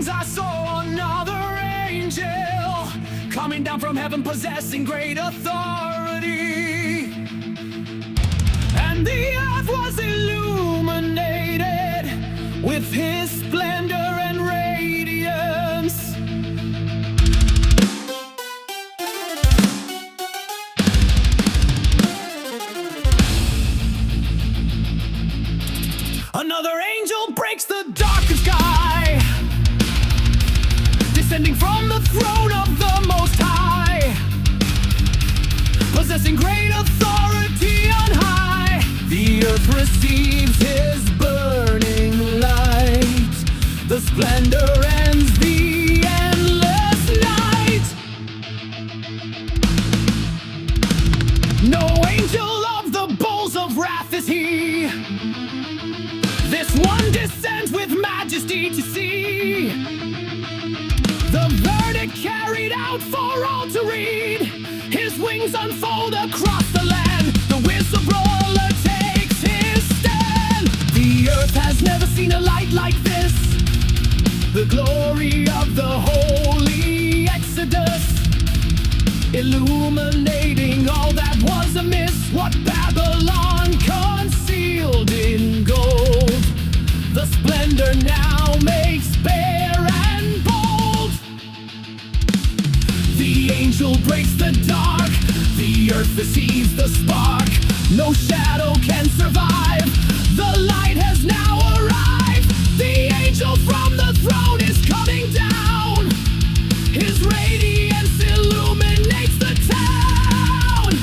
wings I saw another angel coming down from heaven, possessing great authority. And the earth was illuminated with his splendor and radiance. Another angel breaks the darkest sky, descending from the throne of the Most High, possessing great authority on high. The earth receives his burning light, the splendor ends the endless night. No angel of the bowls of wrath is he, this one descends with majesty to see the verdict carried out for all to read. His wings unfold across the land, the whistleblower takes his stand. The earth has never seen a light like this, the glory of the holy Exodus, illuminating all that was amiss. What Babylon concealed in gold, the splendor now makes bare and bold. The angel breaks the dark, the earth receives the spark. No shadow can survive, the light has now arrived. The angel from the throne is coming down, his radiance illuminates the town.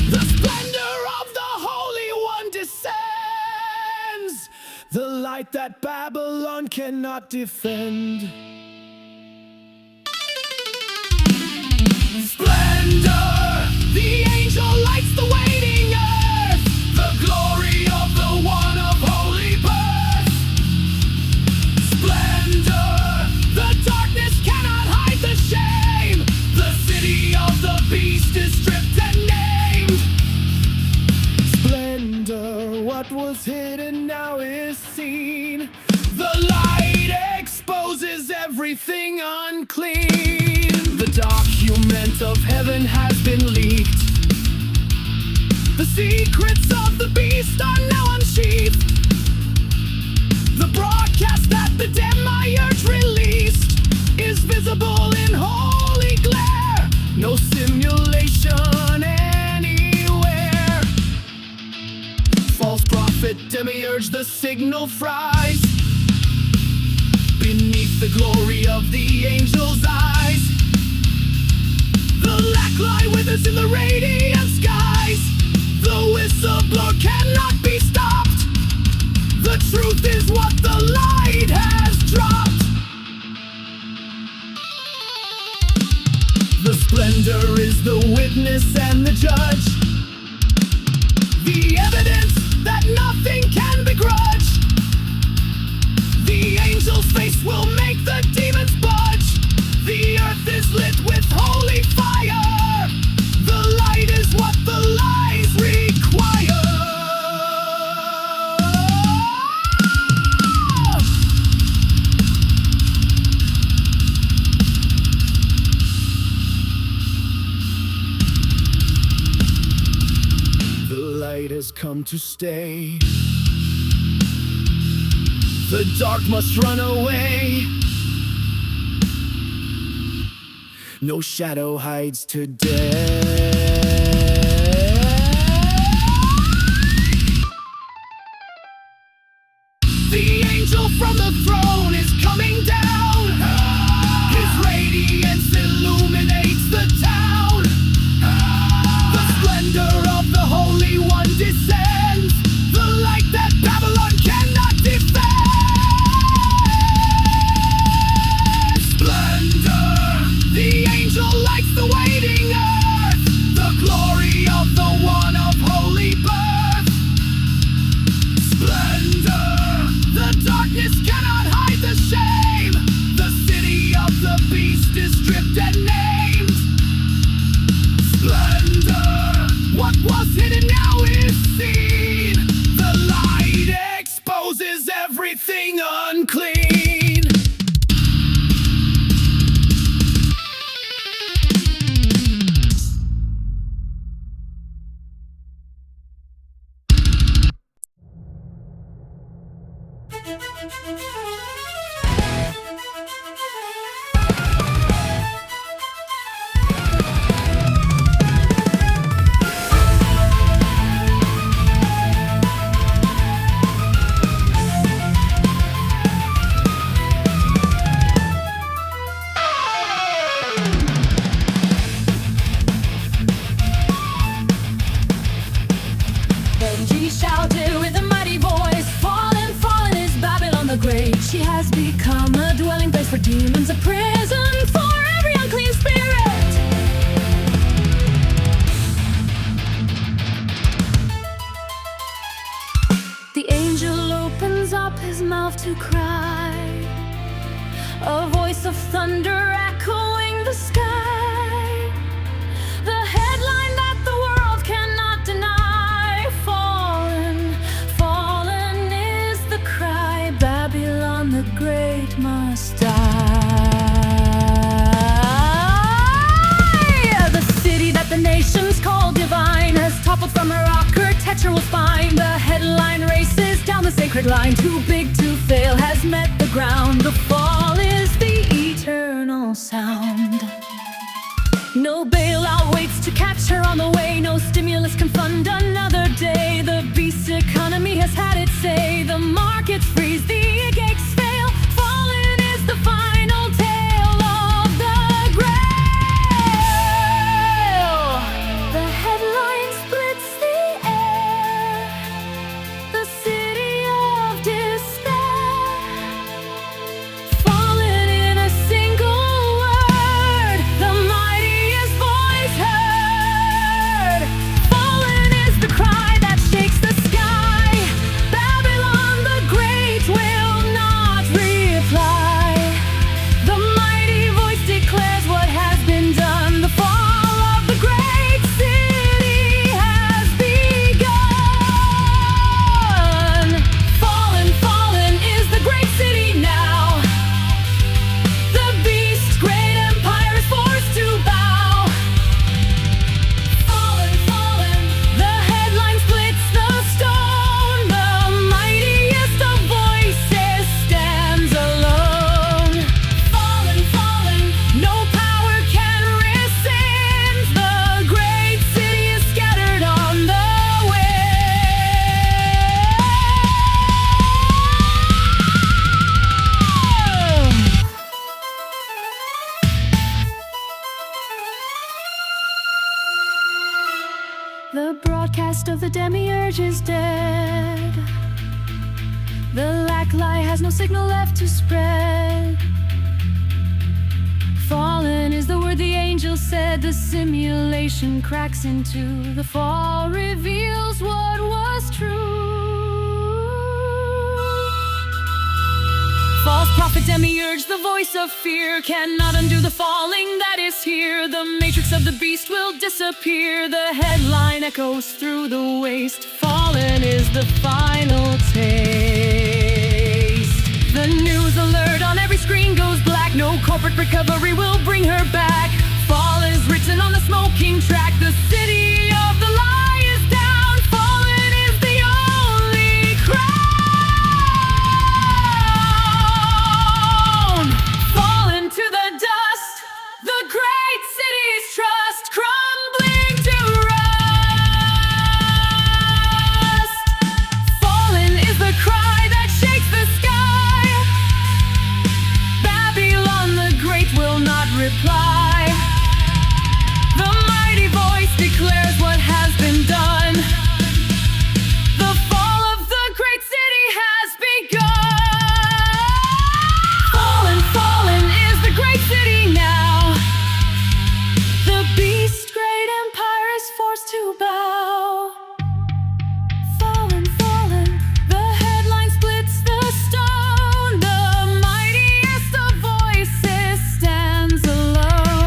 The splendor of the Holy One descends, the light that Babylon cannot defend. Splendor, the angel lights the waiting earth, the glory of the one of holy birth. Splendor, the darkness cannot hide the shame, the city of the beast is stripped and named. Splendor, what was hidden now is seen, the light exposes everything unclean. The document of heaven has been leaked, the secrets of the beast are now unsheathed. The broadcast that the demiurge released is visible in holy glare, no simulation anywhere. False prophet, demiurge, the signal fries beneath the glory of the angel's eyes. The lacklight withers in the radiant skies, the whistleblower cannot be stopped. The truth is what the light has dropped. The splendor is the witness and the judge, the evidence that nothing can begrudge. The angel's face will make the demons budge. The earth is lit with holy fire, the light is what the lies require. The light has come to stay, the dark must run away. No shadow hides today. The angel from the throne is coming down, his radiance illuminates the town. The splendor of the Holy One descends, the light that Babylon cannot defend. Splendor, the angel lights the waiting earth, the glory of the one of holy birth. Splendor, the darkness cannot become a dwelling place for demons, a prison for every unclean spirit. The angel opens up his mouth to cry, a voice of thunder echoing the sky. The headline that the world cannot deny. Fallen, fallen is the cry. Babylon the Great must die. The city that the nations call divine has toppled from her architectural spine. The headline races down the sacred line. Too big to fail has met the ground. The fall is the eternal sound. No bailout waits to catch her on the way. No stimulus can fund another day. The beast's economy has had its say. The markets freeze, the gigs fail. Fallen is the final tale of the Grail. The headline splits the air. The city of despair. Fallen in a single word. The mightiest voice heard. Fallen is the cry that shakes the sky. Babylon the Great will not reply. The mighty voice declares what has been done. The fall of the great city has begun. Fallen, fallen is the great city now. The beast's great empire is forced to bow. Fallen, fallen, the headline splits the stone. The mightiest of voices stands alone. Fallen, fallen, no power can rescind. The great city is scattered on the wind. The broadcast of the demiurge is dead. The lacklight has no signal left to spread. Fallen is the word the angel said. The simulation cracks into the fall, reveals what was true. False prophet demiurge, the voice of fear, cannot undo the falling that is here. The matrix of the beast will disappear. The headline echoes through the waste. Fallen is the final taste. The news alert on every screen goes black. No corporate recovery will bring her back. Fall is written on the smoking track. The city of the lie is down. Fallen is the only crown. Fallen to the dust, the great city's trust, crumbling to rust. Fallen is the cry that shakes the sky. Babylon the Great will not reply. The mighty voice declares what has been done. The fall of the great city has begun. Fallen, fallen is the great city now. The beast's great empire is forced to bow. Fallen, fallen, the headline splits the stone. The mightiest of voices stands alone.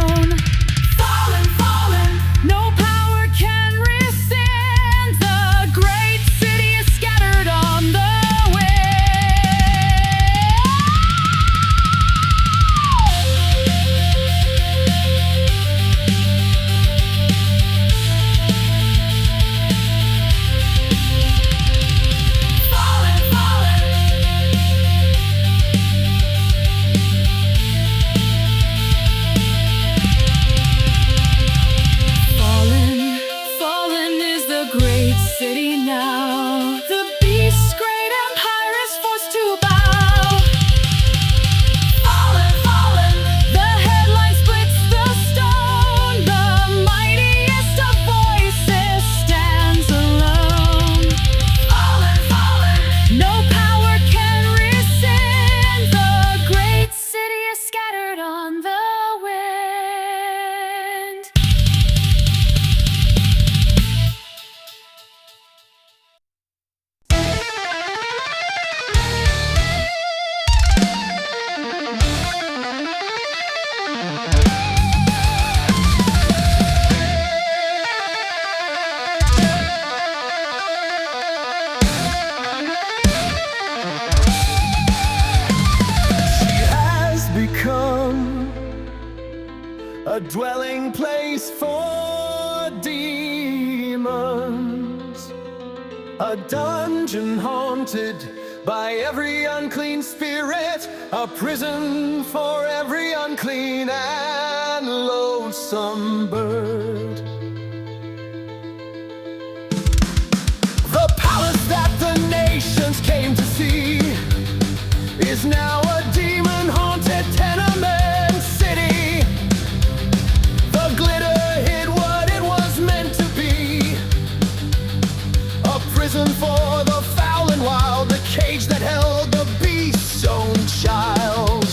a dwelling place for demons, a dungeon haunted by every unclean spirit, a prison for every unclean and loathsome bird. The palace that the nations came to see is now a demon-haunted tenement city. The glitter hid what it was meant to be, a prison for the foul and wild, the cage that held the beast's own child.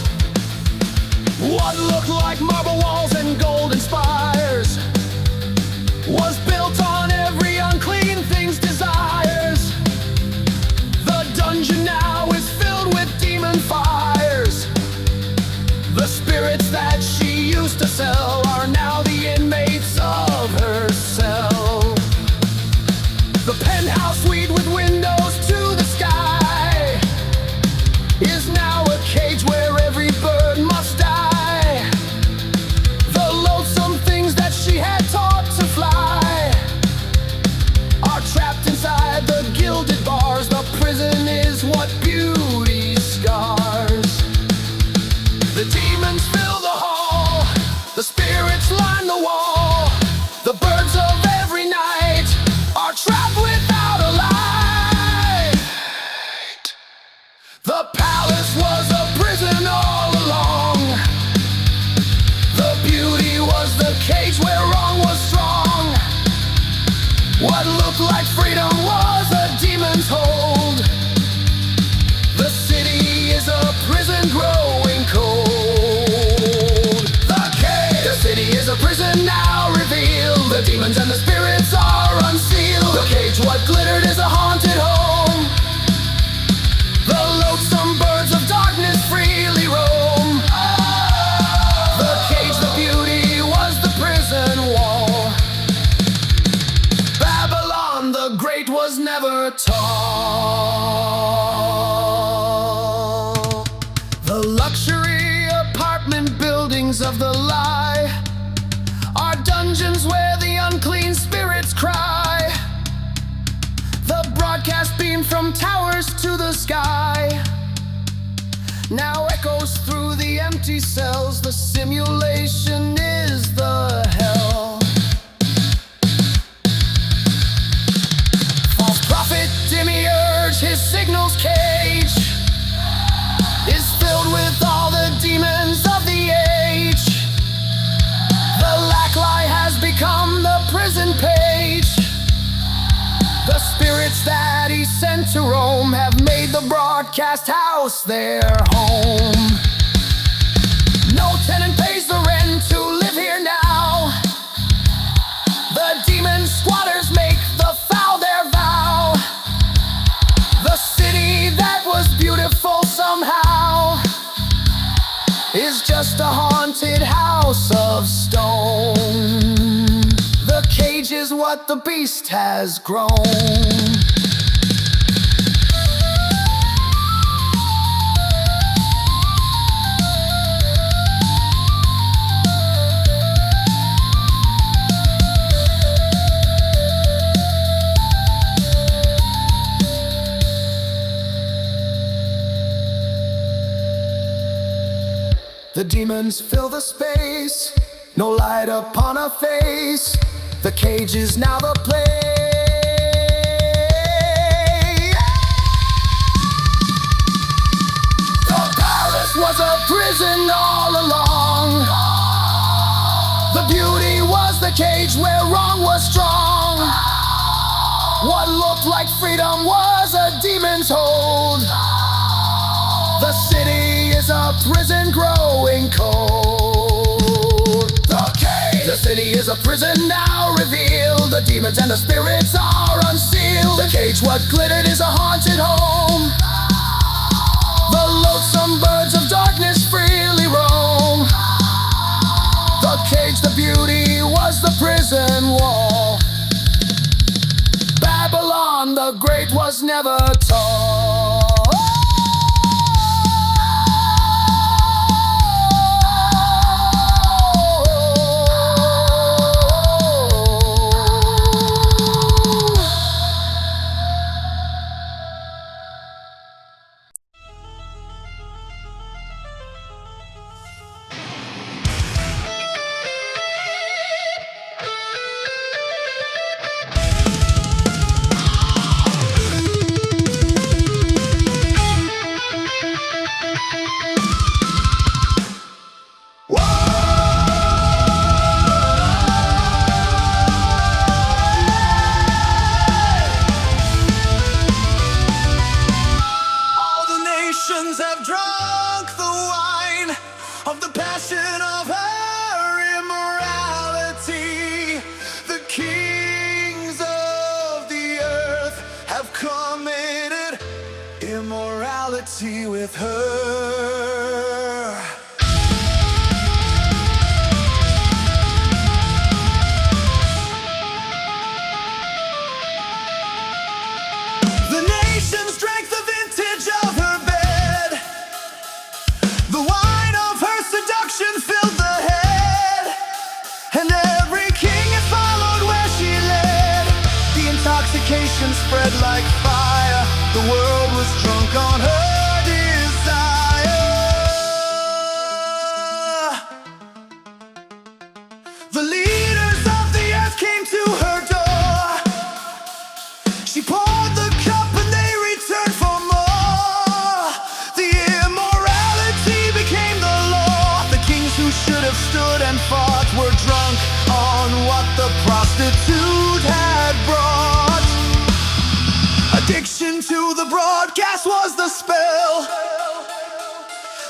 What looked like marble walls and golden spires was built on every unclean thing's desires. The dungeon now is filled with demon fires. The spirits that she used to sell are now the inmates of her cell. The penthouse suite with windows to the sky is now a cage where every bird must die. The loathsome things that she had taught to fly are trapped inside the gilded bars. The prison is what beauty scars. The demons fill the hall, the spirits line the wall. The birds of every night are trapped without a light. The palace was a prison all along. The beauty was the cage where wrong was strong. What looked like freedom was a demon's hold. The city is a prison growing cold. The city is a prison now revealed. The demons and the spirits are unsealed. The cage, what glittered, is a haunted home. The loathsome birds of darkness freely roam. The cage, the beauty, was the prison wall. Babylon the Great was never tall. The luxury apartment buildings of the lie are dungeons where the unclean spirits cry. The broadcast beam from towers to the sky now echoes through the empty cells. The simulation is the hell. False prophet Demiurge, his signals cage is filled with all the demons of the age. The lacklie has become the prison page. The spirits that he sent to Rome have made the broadcast house their home. No tenant pays the rent to live here now. The demon squatters make the foul their vow. The city that was beautiful somehow is just a haunted house of stone. The cage is what the beast has grown. The demons fill the space, no light upon a face. The cage is now the place. The palace was a prison all along. The beauty was the cage where wrong was strong. What looked like freedom was a demon's hold. The city is a prison growing cold. The city is a prison now revealed. The demons and the spirits are unsealed. The cage, what glittered, is a haunted home. The loathsome birds of darkness freely roam. The cage, the beauty, was the prison wall. Babylon the Great was never tall. with her. The nations drank the vintage of her bed. The wine of her seduction filled the head, and every king had followed where she led. The intoxication spread like fire. The world was drunk on her desire. The leaders of the earth came to her door. She poured the cup and they returned for more. The immorality became the law. The kings who should have stood and fought were drunk on what the prostitute had brought. Addiction to the broadcast was the spell.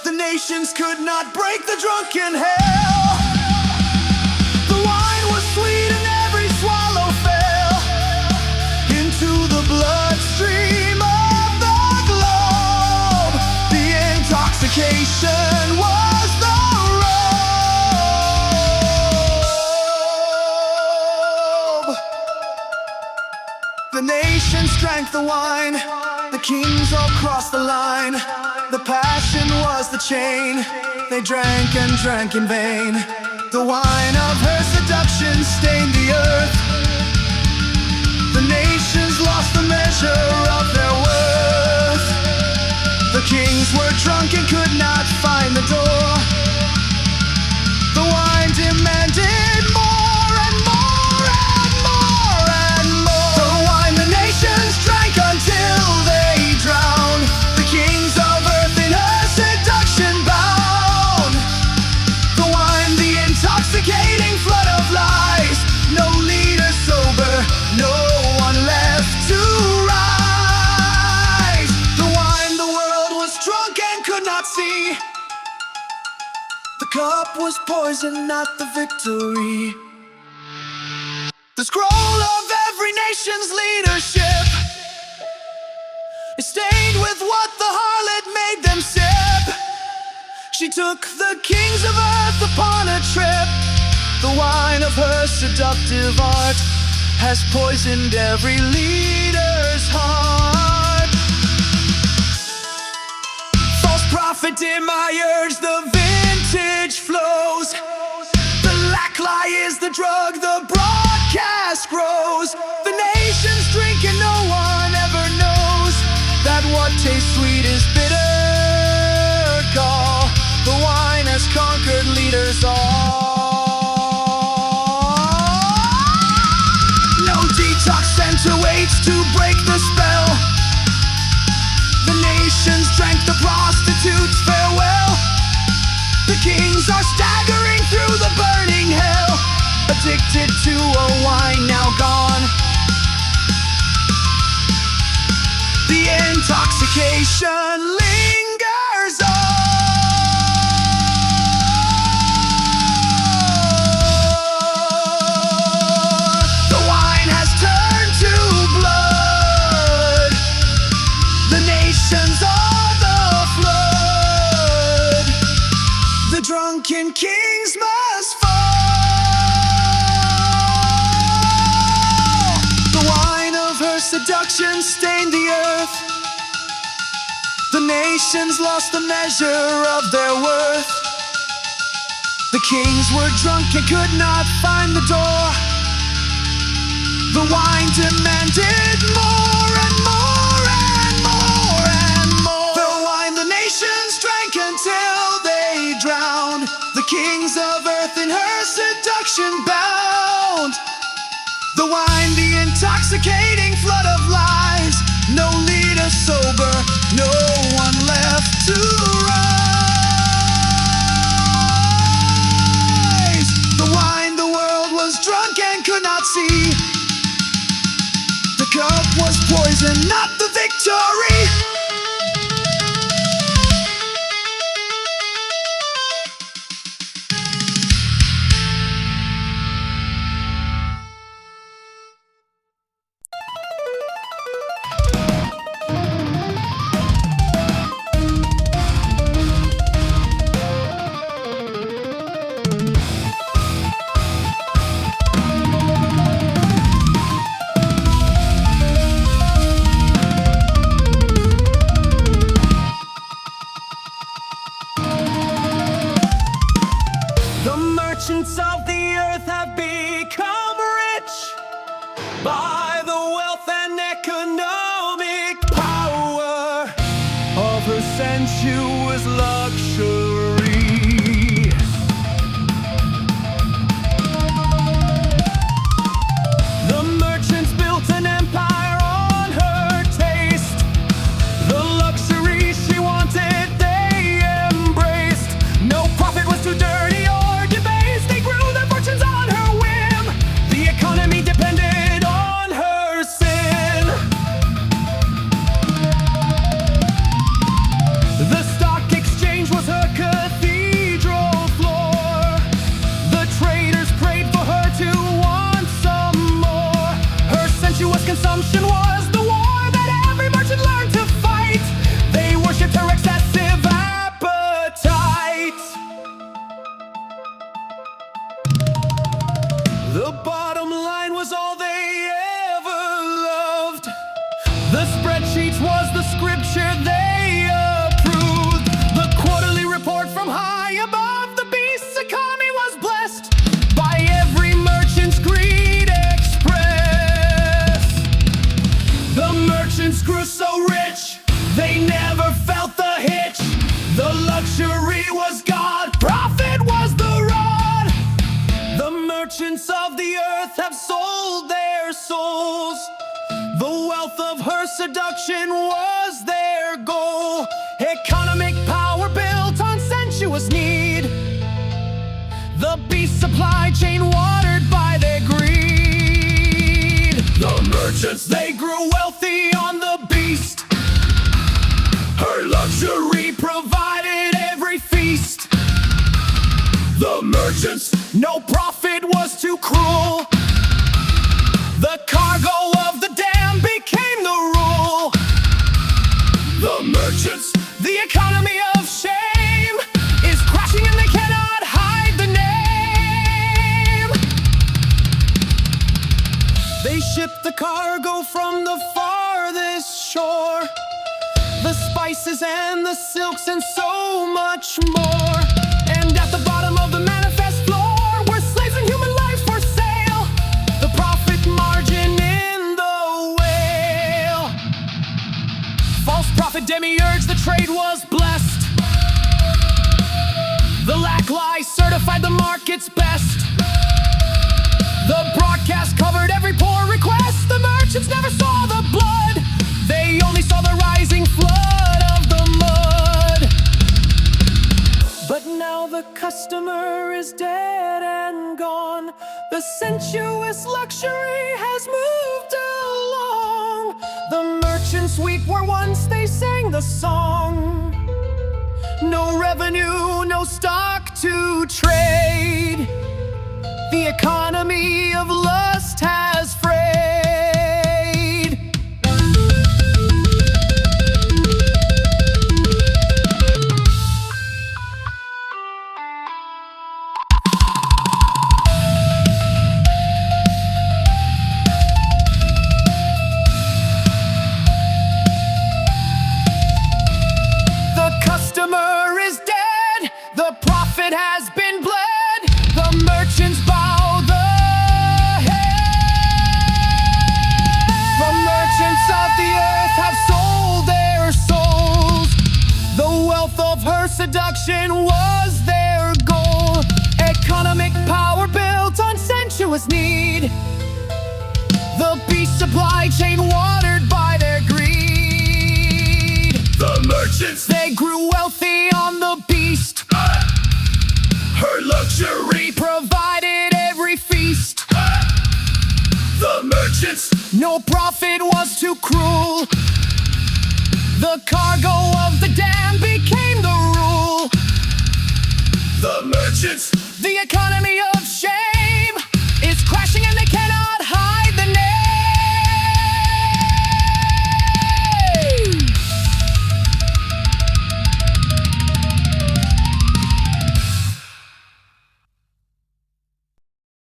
The nations could not break the drunken hell. The wine was sweet and every swallow fell into the bloodstream of the globe. The intoxication was the robe. The nations drank the wine. The kings all crossed the line. The passion was the chain. They drank and drank in vain. The wine of her seduction stained the earth. The nations lost the measure of their worth. The kings were drunk and could not find the door. The wine demanded more and more and more and more. The wine the nations drank until they drowned. The kings of earth in her seduction bound. The wine, the intoxicating flood of lies. No leader sober, no one left to rise. The wine, the world was drunk and could not see. The cup was poison, not the victory. The scroll of every nation's leadership is stained with what the harlot made them sip. She took the kings of earth upon a trip. The wine of her seductive art has poisoned every leader's heart. False prophet demiurge, the vintage flows. The lack lie is the drug, the broadcast grows. The nations drink and no one ever knows that what tastes sweet is bitter gall. The wine has conquered leaders all. No detox center waits to break the spell. The nations drank the prostitute's farewell. The kings are staggering through the burning hell, addicted to a wine now gone. The intoxication lingers on. The wine has turned to blood. The nations are the flood. The drunken kings must fall. The wine of her seduction stained the earth. The nations lost the measure of their worth. The kings were drunk and could not find the door. The wine demanded more and more and more and more. The wine the nations drank until they drowned. The kings of earth in her seduction bound. The wine, the intoxicating flood of lies. No leader sober, no one left to rise. The wine, the world was drunk and could not see. The cup was poison, not the victory. merchants of the earth have become rich by the wealth and economic power of her sensuous luxury. The merchants built an empire on her taste. The luxury she wanted, they embraced. No profit was too dirty or debased. They grew their fortunes on her whim. The economy depended on her sin. The stock exchange was her cathedral floor. The traders prayed for her to want some more. Her sensuous consumption was the war that every merchant learned to fight. They worshipped her excessive appetite. The bottom line was all they ever loved. The spreadsheets was the scripture they approved. The quarterly report from high above the beast's economy was blessed by every merchant's greed express. The merchants grew so rich, they never felt the hitch. The luxury was God, profit was the rod. The merchants of the earth have sold their souls. The wealth of her seduction was their goal. Economic power built on sensuous need. The beast supply chain watered by their greed. The merchants, they grew wealthy on the beast. Her luxury provided every feast. The merchants, no profit was too cruel. The cargo of the dam became the rule. The merchants, the economy of shame is crashing and they cannot hide the name. They shipped the cargo from the farthest shore, the spices and the silks and so much more. And at the bottom of the manifest floor were slaves and human life for sale. The profit margin in the whale. False prophet demiurge, the trade was blessed. The lack lie certified the market's best. The broadcast covered every poor request. The merchants never saw the blood, they only saw the rising flood of the mud. But now the customer is dead and gone. The sensuous luxury has moved along. The merchants weak were once they sang the song. No revenue, no stock to trade. The economy of lust has frayed. The customer is dead, the profit has been bled. The merchants bow the head. The merchants of the earth have sold their souls. The wealth of her seduction was their goal. Economic power built on sensuous need. The beast supply chain watered by their greed. The merchants, they grew wealthy on the beast. Her luxury provided every feast. The merchants, no profit was too cruel. The cargo of the dam became the rule. The merchants, the economy of